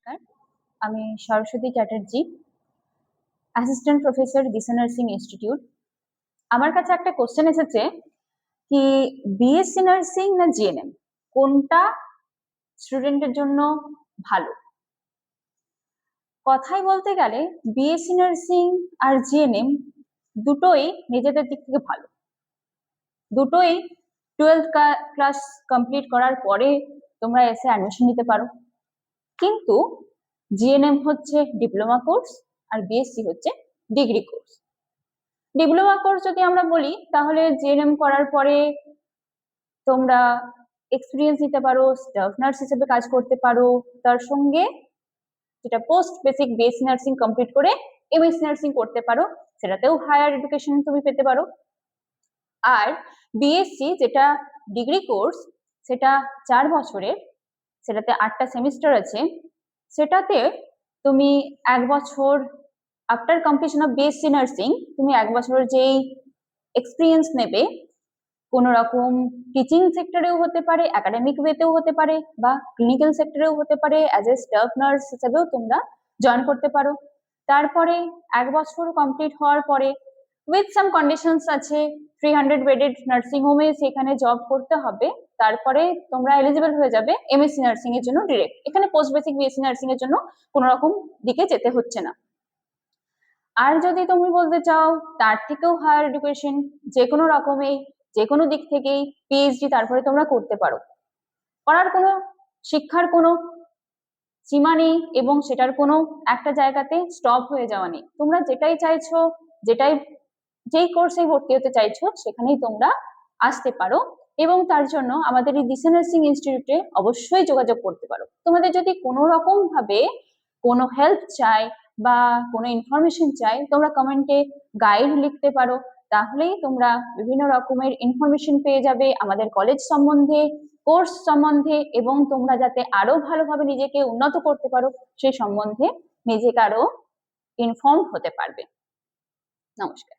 নমস্কার, আমি Saraswati Chatterjee, assistant professor দিশা nursing institute. আমার কাছে একটা কোশ্চেন এসেছে কি বিএসসি নার্সিং না জিএনএম কোনটা স্টুডেন্টের জন্য ভালো। কথাই বলতে গেলে বিএসসি নার্সিং আর জিএনএম দুটোই নিজেদের দিক থেকে ভালো। দুটোই 12th ক্লাস কমপ্লিট করার পরে তোমরা এসে অ্যাডমিশন নিতে পারো, কিন্তু জিএনএম হচ্ছে ডিপ্লোমা কোর্স আর বিএসসি হচ্ছে ডিগ্রি কোর্স। ডিপ্লোমা কোর্স যদি আমরা বলি তাহলে জিএনএম করার পরে তোমরা এক্সপিরিয়েন্স নিতে পারো, স্টাফ নার্স হিসেবে কাজ করতে পারো, তার সঙ্গে যেটা post basic BSc nursing complete করে এমএসসি নার্সিং করতে পারো, সেটাতেও হায়ার এডুকেশন তুমি পেতে পারো। আর বিএসসি যেটা ডিগ্রি কোর্স সেটা 4 বছরের, সেটাতে 8টা সেমিস্টার আছে, সেটাতে তুমি 1 বছর after completion of BSc nursing তুমি 1 বছরের যেই এক্সপিরিয়েন্স নেবে, কোনো রকম টিচিং সেক্টরেও হতে পারে, একাডেমিক ওয়েতেও হতে পারে, বা ক্লিনিক্যাল সেক্টরেও হতে পারে, অ্যাজ এ স্টাফ নার্স হিসেবেও তোমরা জয়েন করতে পারো। তারপরে 1 বছর কমপ্লিট হওয়ার পরে উইথ সাম কন্ডিশনস আছে, 300 বেডেড নার্সিং হোমে সেখানে জব করতে হবে, তারপরে তোমরা এলিজিবল হয়ে যাবে এমএসসি নার্সিং এর জন্য ডিরেক্ট। এখানে পোস্ট বেসিক বিএসসি নার্সিং এর জন্য কোনো রকম দিকে যেতে হচ্ছে না। আর যদি তুমি বলতে চাও তার থেকেও হায়ার এডুকেশন, যে কোনো রকমেই যে কোনো দিক থেকেই পিএইচডি তারপরে তোমরা করতে পারো। করার কোনো শিক্ষার কোনো সীমা নেই এবং সেটার কোনো একটা জায়গাতে স্টপ হয়ে যাওয়া নেই। তোমরা যেটাই চাইছো, যেই কোর্সে ভর্তি হতে চাইছো সেখানেই তোমরা আসতে পারো, এবং তার জন্য আমাদের এই দিশা নার্সিং ইনস্টিটিউটে অবশ্যই যোগাযোগ করতে পারো। তোমাদের যদি কোনো রকম ভাবে কোনো হেল্প চাই বা কোনো ইনফরমেশন চাই, তোমরা কমেন্টে গাইড লিখতে পারো, তাহলেই তোমরা বিভিন্ন রকমের ইনফরমেশন পেয়ে যাবে আমাদের কলেজ সম্বন্ধে, কোর্স সম্বন্ধে, এবং তোমরা যাতে আরো ভালোভাবে নিজেকে উন্নত করতে পারো সেই সম্বন্ধে নিজেকে আরো ইনফর্ম হতে পারবে। নমস্কার।